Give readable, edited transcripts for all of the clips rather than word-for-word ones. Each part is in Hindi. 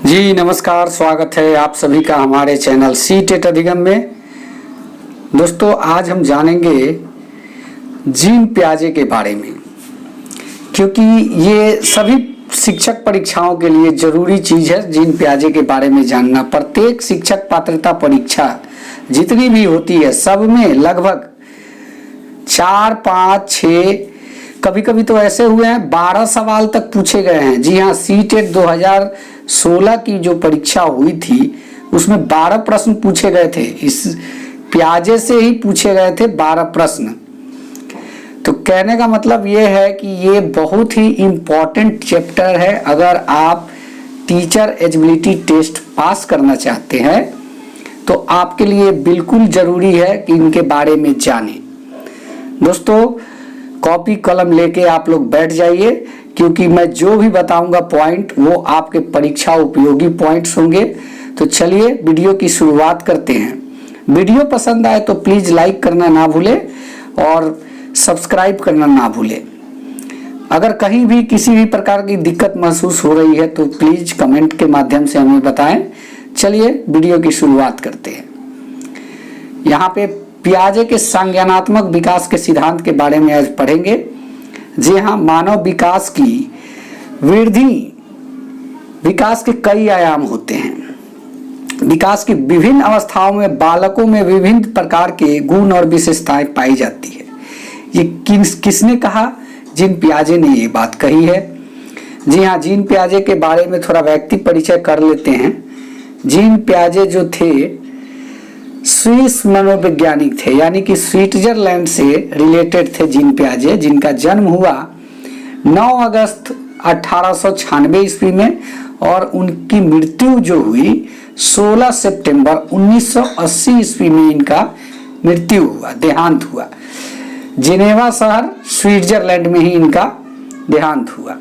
जी नमस्कार, स्वागत है आप सभी का हमारे चैनल सी टेट अधिगम में। दोस्तों आज हम जानेंगे जीन पियाजे के बारे में, क्योंकि ये सभी शिक्षक परीक्षाओं के लिए जरूरी चीज है। जीन पियाजे के बारे में जानना, प्रत्येक शिक्षक पात्रता परीक्षा जितनी भी होती है सब में लगभग 4, 5, 6, कभी कभी तो ऐसे हुए हैं 12 सवाल तक पूछे गए हैं। जी हाँ, सी टेट 2016 की जो परीक्षा हुई थी उसमें 12 प्रश्न पूछे गए थे। इस पियाजे से ही पूछे गए थे 12 प्रश्न। तो कहने का मतलब ये है कि ये बहुत ही इम्पोर्टेंट चैप्टर है। अगर आप टीचर एलिजिबिलिटी टेस्ट पास करना चाहते हैं तो आपके लिए बिल्कुल जरूरी है कि इनके बारे में जानें। दोस्तों कॉपी कलम लेके आप लोग बैठ जाइए, क्योंकि मैं जो भी बताऊंगा पॉइंट वो आपके परीक्षा उपयोगी पॉइंट्स होंगे। तो चलिए वीडियो की शुरुआत करते हैं। वीडियो पसंद आए तो प्लीज लाइक करना ना भूलें और सब्सक्राइब करना ना भूलें। अगर कहीं भी किसी भी प्रकार की दिक्कत महसूस हो रही है तो प्लीज कमेंट के माध्यम से हमें बताएं। चलिए वीडियो की शुरुआत करते हैं। यहाँ पे पियाजे के संज्ञानात्मक विकास के सिद्धांत के बारे में आज पढ़ेंगे। जी हाँ, मानव विकास की वृद्धि विकास के कई आयाम होते हैं। विकास की विभिन्न अवस्थाओं में बालकों में विभिन्न प्रकार के गुण और विशेषताएं पाई जाती है। ये किसने कहा? जीन पियाजे ने ये बात कही है। जी हाँ, जीन पियाजे के बारे में थोड़ा व्यक्ति परिचय कर लेते हैं। जीन पियाजे जो थे स्विस मनोवैज्ञानिक थे, यानी कि स्विट्जरलैंड से रिलेटेड थे जीन पियाजे, जिनका जन्म हुआ 9 अगस्त 1896 ईस्वी में और उनकी मृत्यु जो हुई 16 सितंबर 1980 ईस्वी में इनका मृत्यु हुआ, देहांत हुआ। जिनेवा शहर स्विट्जरलैंड में ही इनका देहांत हुआ।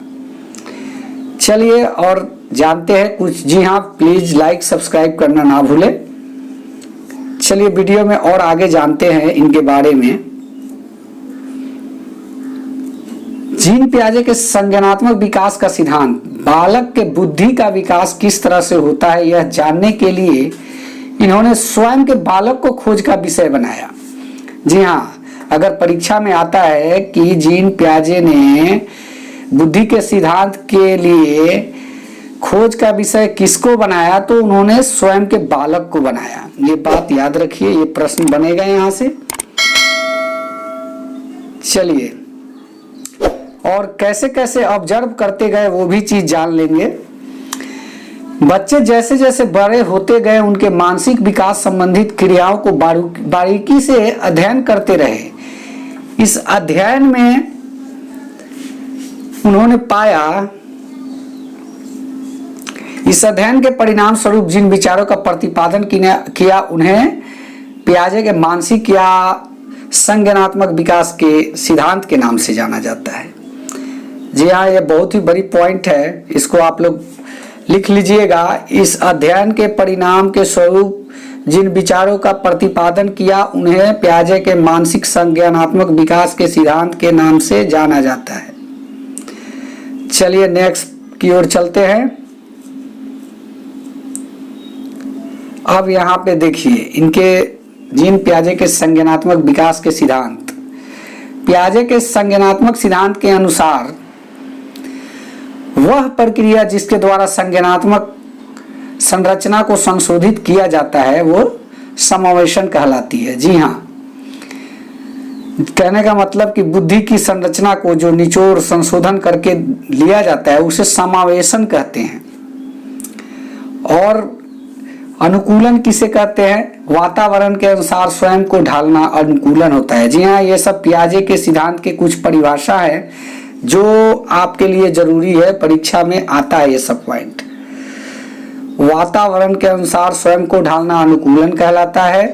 चलिए और जानते हैं कुछ। जी हाँ, प्लीज लाइक सब्सक्राइब करना ना भूलें। चलिए वीडियो में और आगे जानते हैं इनके बारे में। जीन पियाजे के संज्ञानात्मक विकास का सिद्धांत, बालक के बुद्धि का विकास किस तरह से होता है यह जानने के लिए इन्होंने स्वयं के बालक को खोज का विषय बनाया। जी हाँ, अगर परीक्षा में आता है कि जीन पियाजे ने बुद्धि के सिद्धांत के लिए खोज का विषय किसको बनाया, तो उन्होंने स्वयं के बालक को बनाया। ये बात याद रखिए, ये प्रश्न बनेगा यहां से। चलिए और कैसे कैसे ऑब्जर्व करते गए वो भी चीज जान लेंगे। बच्चे जैसे जैसे बड़े होते गए उनके मानसिक विकास संबंधित क्रियाओं को बारीकी से अध्ययन करते रहे। इस अध्ययन में उन्होंने पाया, इस अध्ययन के परिणाम स्वरूप जिन विचारों का प्रतिपादन किया उन्हें पियाजे के मानसिक या संज्ञानात्मक विकास के सिद्धांत के नाम से जाना जाता है। जी हाँ, ये बहुत ही बड़ी पॉइंट है, इसको आप लोग लिख लीजिएगा। इस अध्ययन के परिणाम के स्वरूप जिन विचारों का प्रतिपादन किया उन्हें पियाजे के मानसिक संज्ञानात्मक विकास के सिद्धांत के नाम से जाना जाता है। चलिए नेक्स्ट की ओर चलते हैं। अब यहाँ पे देखिए इनके जीन पियाजे के संज्ञानात्मक विकास के सिद्धांत। पियाजे के संज्ञानात्मक सिद्धांत के अनुसार वह प्रक्रिया जिसके द्वारा संज्ञानात्मक संरचना को संशोधित किया जाता है वो समावेशन कहलाती है। जी हाँ, कहने का मतलब कि बुद्धि की संरचना को जो निचोड़ संशोधन करके लिया जाता है उसे समावेशन कहते हैं। और अनुकूलन किसे कहते हैं? वातावरण के अनुसार स्वयं को ढालना अनुकूलन होता है। जी हाँ, ये सब पियाजे के सिद्धांत के कुछ परिभाषा है जो आपके लिए जरूरी है, परीक्षा में आता है ये सब पॉइंट। वातावरण के अनुसार स्वयं को ढालना अनुकूलन कहलाता है।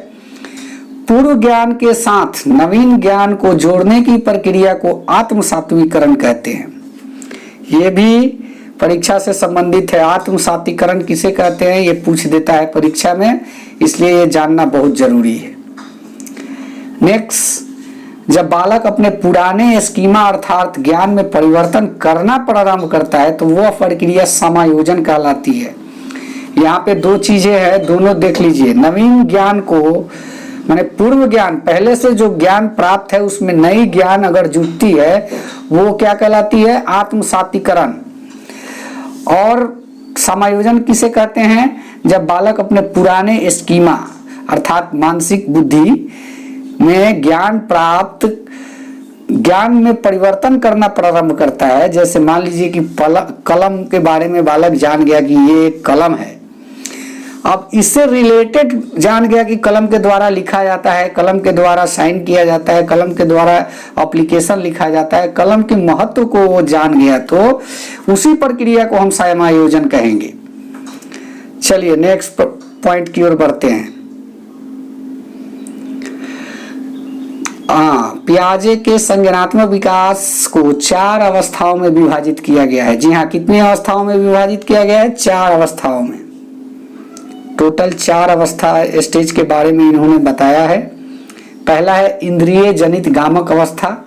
पूर्व ज्ञान के साथ नवीन ज्ञान को जोड़ने की प्रक्रिया को आत्मसात्वीकरण कहते हैं। ये भी परीक्षा से संबंधित है। आत्मसातीकरण किसे कहते हैं ये पूछ देता है परीक्षा में, इसलिए ये जानना बहुत जरूरी है। नेक्स्ट, जब बालक अपने पुराने स्कीमा अर्थात ज्ञान में परिवर्तन करना प्रारंभ करता है तो वह प्रक्रिया समायोजन कहलाती है। यहाँ पे दो चीजें हैं, दोनों देख लीजिए। नवीन ज्ञान को माने पूर्व ज्ञान, पहले से जो ज्ञान प्राप्त है उसमें नई ज्ञान अगर जुटती है वो क्या कहलाती है? आत्मसातीकरण। और समायोजन किसे कहते हैं? जब बालक अपने पुराने स्कीमा अर्थात मानसिक बुद्धि में ज्ञान में परिवर्तन करना प्रारंभ करता है। जैसे मान लीजिए कि कलम के बारे में बालक जान गया कि ये एक कलम है, अब इससे रिलेटेड जान गया कि कलम के द्वारा लिखा जाता है, कलम के द्वारा साइन किया जाता है, कलम के द्वारा एप्लीकेशन लिखा जाता है, कलम के महत्व को वो जान गया, तो उसी प्रक्रिया को हम समायोजन कहेंगे। चलिए नेक्स्ट पॉइंट की ओर बढ़ते हैं। पियाजे के संज्ञानात्मक विकास को 4 अवस्थाओं में विभाजित किया गया है। जी हाँ, कितनी अवस्थाओं में विभाजित किया गया है? 4 अवस्थाओं में। टोटल 4 अवस्था स्टेज के बारे में इन्होंने बताया है। पहला है इंद्रिय जनित गामक अवस्था।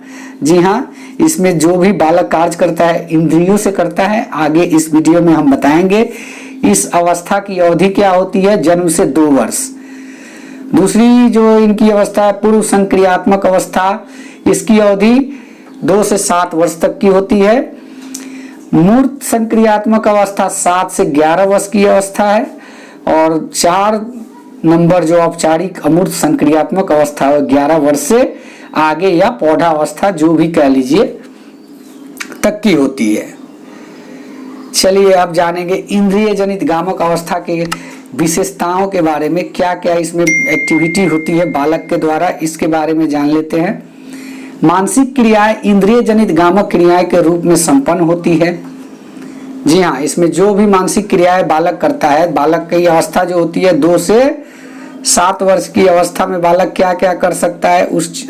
जी हाँ, इसमें जो भी बालक कार्य करता है इंद्रियों से करता है। आगे इस वीडियो में हम बताएंगे। इस अवस्था की अवधि क्या होती है? जन्म से 2 वर्ष। दूसरी जो इनकी अवस्था है पूर्व संक्रियात्मक अवस्था, इसकी अवधि 2 से 7 वर्ष तक की होती है। मूर्त संक्रियात्मक अवस्था 7 से 11 वर्ष की अवस्था है। और 4 नंबर जो औपचारिक अमूर्त संक्रियात्मक अवस्था है 11 वर्ष से आगे या पौधा अवस्था जो भी कह लीजिए तक की होती है। चलिए अब जानेंगे इंद्रिय जनित गामक अवस्था के विशेषताओं के बारे में। क्या क्या इसमें एक्टिविटी होती है बालक के द्वारा, इसके बारे में जान लेते हैं। मानसिक क्रियाएं इंद्रिय जनित गामक क्रियाएं के रूप में संपन्न होती है। जी हाँ, इसमें जो भी मानसिक क्रियाएं बालक करता है, बालक की अवस्था जो होती है 2 से 7 वर्ष की अवस्था में बालक क्या क्या कर सकता है, उस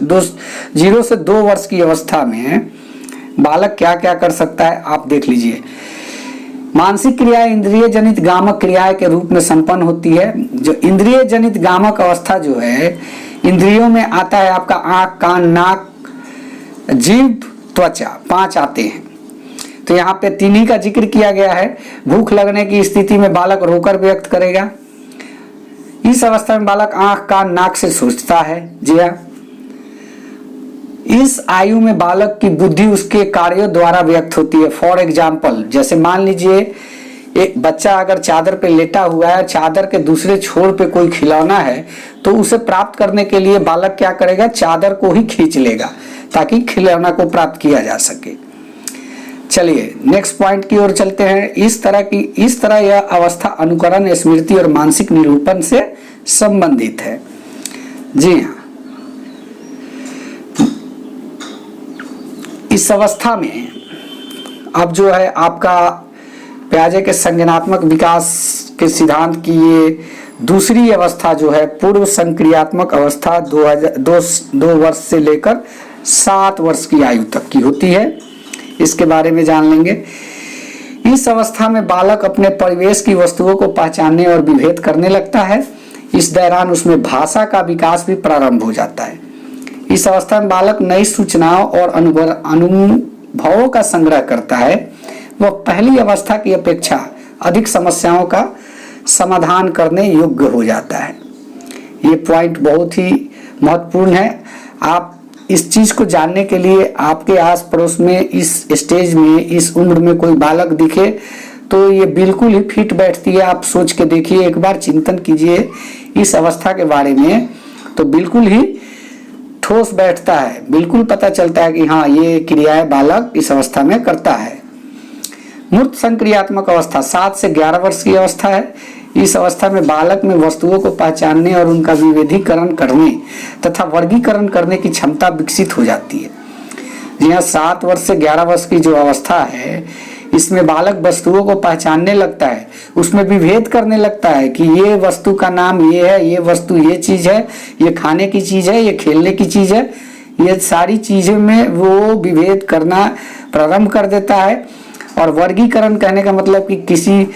0 से 2 वर्ष की अवस्था में बालक क्या क्या कर सकता है आप देख लीजिए। मानसिक क्रियाएं इंद्रिय जनित गामक क्रियाएं के रूप में संपन्न होती है। जो इंद्रिय जनित गामक अवस्था जो है, इंद्रियों में आता है आपका आंख, कान, नाक, जीभ, त्वचा, 5 आते हैं। तो यहाँ पे 3 ही का जिक्र किया गया है। भूख लगने की स्थिति में बालक रोकर व्यक्त करेगा। इस अवस्था में बालक आंख, कान, नाक से सोचता है। जी हाँ, इस आयु में बालक की बुद्धि उसके कार्यों द्वारा व्यक्त होती है। फॉर एग्जाम्पल, जैसे मान लीजिए एक बच्चा अगर चादर पे लेटा हुआ है, चादर के दूसरे छोर पे कोई खिलौना है, तो उसे प्राप्त करने के लिए बालक क्या करेगा? चादर को ही खींच लेगा ताकि खिलौना को प्राप्त किया जा सके। चलिए नेक्स्ट पॉइंट की ओर चलते हैं। इस तरह यह अवस्था अनुकरण, स्मृति और मानसिक निरूपण से संबंधित है। जी हाँ, इस अवस्था में अब जो है आपका पियाजे के संज्ञानात्मक विकास के सिद्धांत की ये दूसरी अवस्था जो है पूर्व संक्रियात्मक अवस्था 2 वर्ष से लेकर 7 वर्ष की आयु तक की होती है। इसके बारे में जान लेंगे। इस अवस्था में बालक अपने परिवेश की वस्तुओं को पहचानने और विभेद करने लगता है। इस दौरान उसमें भाषा का विकास भी प्रारंभ हो जाता है। इस अवस्था में बालक नई सूचनाओं और अनुभवों का संग्रह करता है। वह पहली अवस्था की अपेक्षा अधिक समस्याओं का समाधान करने योग्य हो जाता है। ये पॉइंट बहुत ही महत्वपूर्ण है। आप इस चीज को जानने के लिए आपके आस पड़ोस में इस स्टेज में, इस उम्र में कोई बालक दिखे तो ये बिल्कुल ही फिट बैठती है। आप सोच के देखिए, एक बार चिंतन कीजिए इस अवस्था के बारे में, तो बिल्कुल ही ठोस बैठता है। बिल्कुल पता चलता है कि हाँ, ये क्रियाएं बालक इस अवस्था में करता है। मूर्त संक्रियात्मक अवस्था 7 से 11 वर्ष की अवस्था है। इस अवस्था में बालक में वस्तुओं को पहचानने और उनका विभेदीकरण करने तथा वर्गीकरण करने की क्षमता विकसित हो जाती है। जी हाँ, 7 वर्ष से 11 वर्ष की जो अवस्था है, इसमें बालक वस्तुओं को पहचानने लगता है, उसमें विभेद करने लगता है कि ये वस्तु का नाम ये है, ये वस्तु ये चीज है, ये खाने की चीज है, ये खेलने की चीज है। ये सारी चीजों में वो विभेद करना प्रारंभ कर देता है। और वर्गीकरण कहने का मतलब कि किसी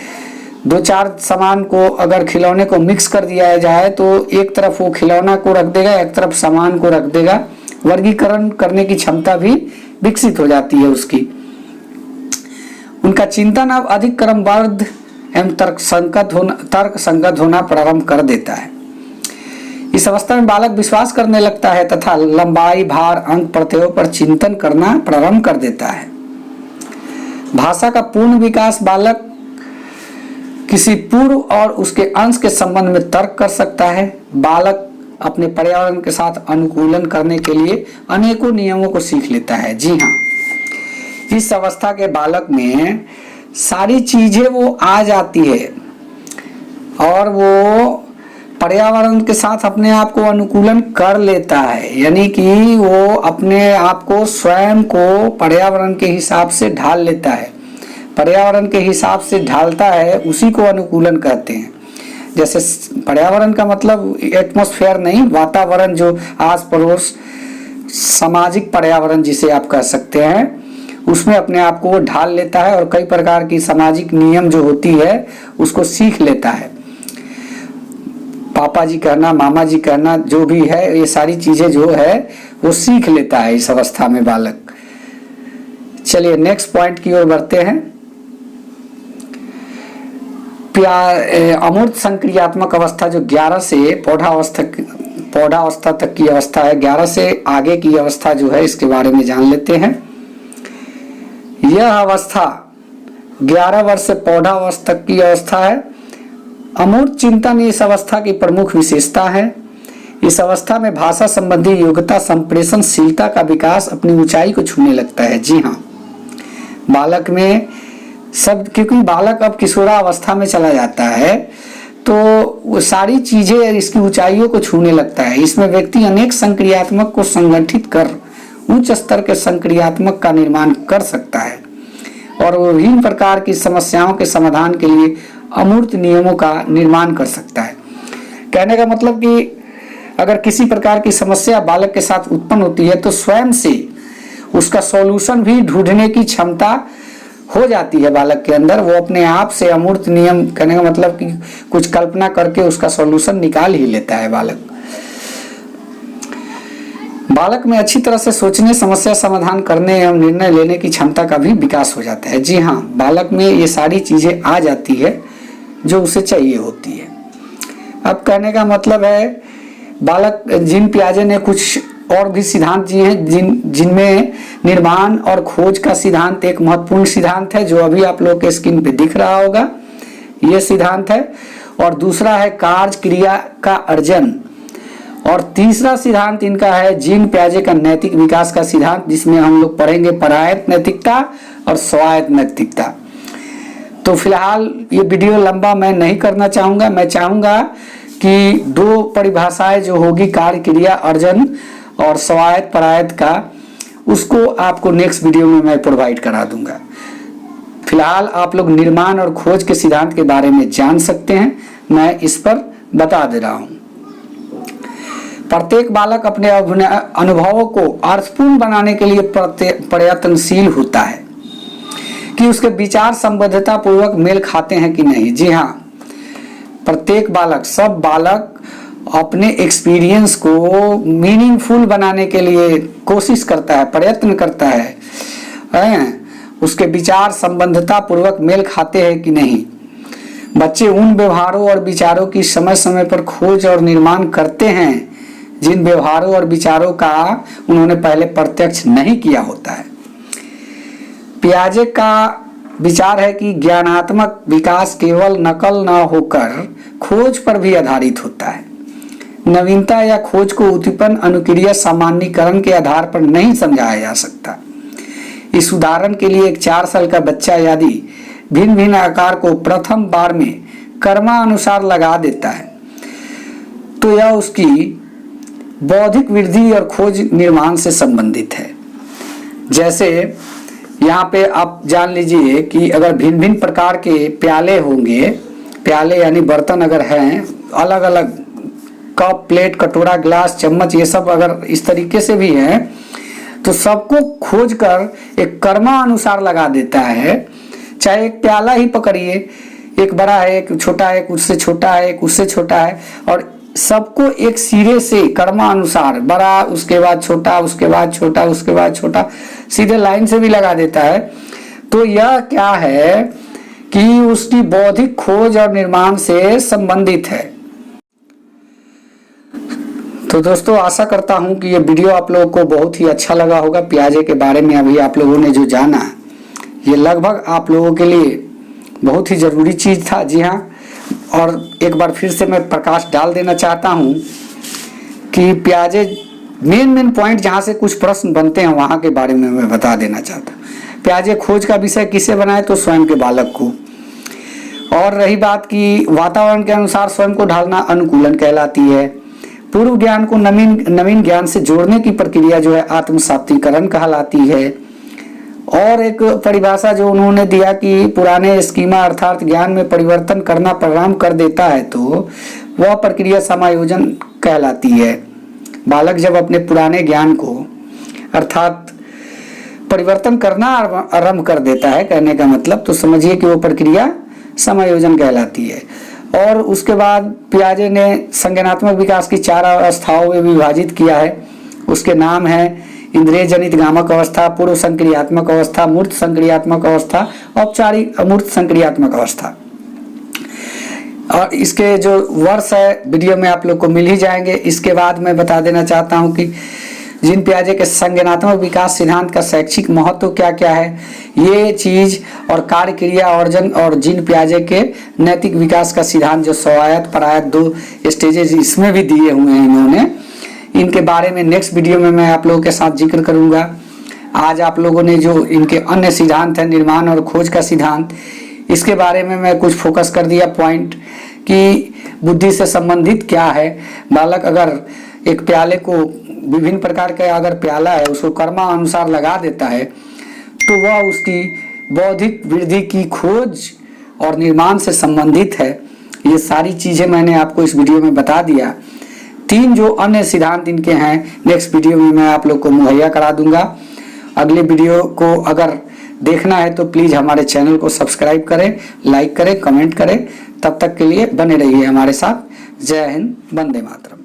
2-4 सामान को अगर खिलौने को मिक्स कर दिया जाए तो एक तरफ वो खिलौना को रख देगा, एक तरफ सामान को रख देगा। वर्गीकरण करने की क्षमता भी विकसित हो जाती है उसकी। उनका चिंतन अब अधिक क्रमबद्ध एवं तर्क संगत होना प्रारंभ कर देता है। इस अवस्था में बालक विश्वास करने लगता है तथा लंबाई, भार, अंक प्रत्ययों पर चिंतन करना प्रारंभ कर देता है। भाषा का पूर्ण विकास बालक किसी पूर्व और उसके अंश के संबंध में तर्क कर सकता है। बालक अपने पर्यावरण के साथ अनुकूलन करने के लिए अनेकों नियमों को सीख लेता है। जी हाँ, इस अवस्था के बालक में सारी चीजें वो आ जाती है और वो पर्यावरण के साथ अपने आप को अनुकूलन कर लेता है, यानी कि वो अपने आप को स्वयं को पर्यावरण के हिसाब से ढाल लेता है। पर्यावरण के हिसाब से ढालता है, उसी को अनुकूलन कहते हैं। जैसे पर्यावरण का मतलब एटमॉस्फेयर नहीं, वातावरण जो आस पड़ोस, सामाजिक पर्यावरण जिसे आप कह सकते हैं, उसमें अपने आप को वो ढाल लेता है और कई प्रकार की सामाजिक नियम जो होती है उसको सीख लेता है। पापा जी कहना, मामा जी कहना, जो भी है, ये सारी चीजें जो है वो सीख लेता है इस अवस्था में बालक। चलिए नेक्स्ट पॉइंट की ओर बढ़ते हैं। अमूर्त संक्रियात्मक अवस्था जो 11 से पौधावस्था तक की अवस्था है, 11 से आगे की अवस्था जो है, इसके बारे में जान लेते हैं। यह अवस्था 11 वर्ष से पौधावस्था तक की अवस्था है। अमूर्त चिंतन इस अवस्था की प्रमुख विशेषता है। इस अवस्था में भाषा संबंधी योग्यता, संप्रेषणशीलता का विकास अपनी ऊंचाई को छूने लगता है। जी हाँ, बालक में सब, क्योंकि बालक अब किशोरावस्था में चला जाता है तो वो सारी चीजें इसकी ऊंचाइयों को छूने लगता है। इसमें व्यक्ति अनेक संक्रियात्मक को संगठित कर उच्च स्तर के संक्रियात्मक का निर्माण कर सकता है और वो विभिन्न प्रकार की समस्याओं के समाधान के लिए अमूर्त नियमों का निर्माण कर सकता है। कहने का मतलब कि अगर किसी प्रकार की समस्या बालक के साथ उत्पन्न होती है तो स्वयं से उसका सॉल्यूशन भी ढूंढने की क्षमता हो जाती है बालक के अंदर। वो अपने आप से अमूर्त नियम, कहने का मतलब कि कुछ कल्पना करके उसका सॉल्यूशन निकाल ही लेता है बालक। बालक में अच्छी तरह से सोचने, समस्या समाधान करने एवं निर्णय लेने की क्षमता का भी विकास हो जाता है। जी हाँ, बालक में ये सारी चीजें आ जाती है जो उसे चाहिए होती है। अब कहने का मतलब है बालक, जीन पियाजे ने कुछ और भी सिद्धांत दिए हैं जिनमें निर्माण और खोज का सिद्धांत एक महत्वपूर्ण सिद्धांत है, जो अभी आप लोग के स्क्रीन पे दिख रहा होगा, ये सिद्धांत है। और दूसरा है कार्य क्रिया का अर्जन, और तीसरा सिद्धांत इनका है जीन पियाजे का नैतिक विकास का सिद्धांत, जिसमें हम लोग पढ़ेंगे परायत नैतिकता और स्वायत्त नैतिकता। तो फिलहाल ये वीडियो लंबा मैं नहीं करना चाहूंगा। मैं चाहूंगा कि 2 परिभाषाएं जो होगी, कार्य क्रिया अर्जन और स्वायत्त परायत का, उसको आपको नेक्स्ट वीडियो में मैं प्रोवाइड करा दूंगा। फिलहाल आप लोग निर्माण और खोज के सिद्धांत के बारे में जान सकते हैं, मैं इस पर बता दे रहा हूं। प्रत्येक बालक अपने अनुभवों को अर्थपूर्ण बनाने के लिए प्रयत्नशील होता है कि उसके विचार संबद्धता पूर्वक मेल खाते हैं कि नहीं। जी हाँ, प्रत्येक बालक, सब बालक अपने एक्सपीरियंस को मीनिंगफुल बनाने के लिए कोशिश करता है, प्रयत्न करता है। उसके विचार संबद्धता पूर्वक मेल खाते हैं कि नहीं। बच्चे उन व्यवहारों और विचारों की समय समय पर खोज और निर्माण करते हैं जिन व्यवहारों और विचारों का उन्होंने पहले प्रत्यक्ष नहीं किया होता है। पियाजे का विचार है कि ज्ञानात्मक विकास केवल नकल न होकर खोज पर भी आधारित होता है। नवीनता या खोज को उद्दीपन, अनुक्रिया, सामान्यीकरण के आधार पर नहीं समझाया जा सकता। इस उदाहरण के लिए एक 4 साल का बच्चा यदि भिन्न भिन्न आकार को प्रथम बार में कर्मानुसार लगा देता है तो यह उसकी बौद्धिक वृद्धि और खोज निर्माण से संबंधित है। जैसे यहाँ पे आप जान लीजिए कि अगर भिन्न भिन्न प्रकार के प्याले होंगे, प्याले यानी बर्तन अगर हैं, अलग अलग कप, प्लेट, कटोरा, गिलास, चम्मच, ये सब अगर इस तरीके से भी हैं तो सबको खोज कर एक कर्मानुसार लगा देता है। चाहे एक प्याला ही पकड़िए, एक बड़ा है, एक छोटा है, एक उससे छोटा है, एक उससे छोटा है, और सबको एक सिरे से कर्मानुसार, बड़ा, उसके बाद छोटा, उसके बाद छोटा, उसके बाद छोटा, सीधे लाइन से भी लगा देता है। तो यह क्या है कि उसकी बौद्धिक खोज और निर्माण से संबंधित है। तो दोस्तों आशा करता हूं कि ये वीडियो आप लोगों को बहुत ही अच्छा लगा होगा। पियाजे के बारे में अभी आप लोगों ने जो जाना, ये लगभग आप लोगों के लिए बहुत ही ज़रूरी चीज़ था। जी हाँ, और एक बार फिर से मैं प्रकाश डाल देना चाहता हूं कि पियाजे मेन पॉइंट जहां से कुछ प्रश्न बनते हैं वहां के बारे में मैं बता देना चाहता हूँ। पियाजे खोज का विषय किसे बनाए? तो स्वयं के बालक को। और रही बात कि वातावरण के अनुसार स्वयं को ढालना अनुकूलन कहलाती है। पूर्व ज्ञान को नवीन ज्ञान से जोड़ने की प्रक्रिया जो है आत्मसातीकरण कहलाती है। और एक परिभाषा जो उन्होंने दिया कि पुराने स्कीमा अर्थात ज्ञान में परिवर्तन करना प्रारंभ कर देता है तो वह प्रक्रिया समायोजन कहलाती है। बालक जब अपने पुराने ज्ञान को अर्थात परिवर्तन करना आरंभ कर देता है, कहने का मतलब तो समझिए कि वो प्रक्रिया समायोजन कहलाती है। और उसके बाद पियाजे ने संज्ञानात्मक विकास की 4 अवस्थाओं में विभाजित किया है। उसके नाम है इंद्रिय जनित गामक अवस्था, पूर्व संक्रियात्मक अवस्था, मूर्त संक्रियात्मक अवस्था, औपचारिक अमूर्त संक्रियात्मक अवस्था। और इसके जो वर्ष है वीडियो में आप लोग को मिल ही जाएंगे। इसके बाद मैं बता देना चाहता हूं कि जीन पियाजे के संज्ञानात्मक विकास सिद्धांत का शैक्षिक महत्व क्या क्या है, ये चीज और कार्य क्रिया अर्जन और जीन पियाजे के नैतिक विकास का सिद्धांत जो स्वायत्त परायत्त 2 स्टेजेस इसमें भी दिए हुए हैं इन्होंने। इनके बारे में नेक्स्ट वीडियो में मैं आप लोगों के साथ जिक्र करूंगा। आज आप लोगों ने जो इनके अन्य सिद्धांत है, निर्माण और खोज का सिद्धांत, इसके बारे में मैं कुछ फोकस कर दिया पॉइंट कि बुद्धि से संबंधित क्या है। बालक अगर एक प्याले को विभिन्न प्रकार का अगर प्याला है उसको कर्मा अनुसार लगा देता है तो वह उसकी बौद्धिक वृद्धि की खोज और निर्माण से संबंधित है। ये सारी चीजें मैंने आपको इस वीडियो में बता दिया। 3 जो अन्य सिद्धांत इनके हैं नेक्स्ट वीडियो में मैं आप लोग को मुहैया करा दूंगा। अगले वीडियो को अगर देखना है तो प्लीज हमारे चैनल को सब्सक्राइब करें, लाइक करें, कमेंट करें। तब तक के लिए बने रहिए हमारे साथ। जय हिंद, वंदे मातरम।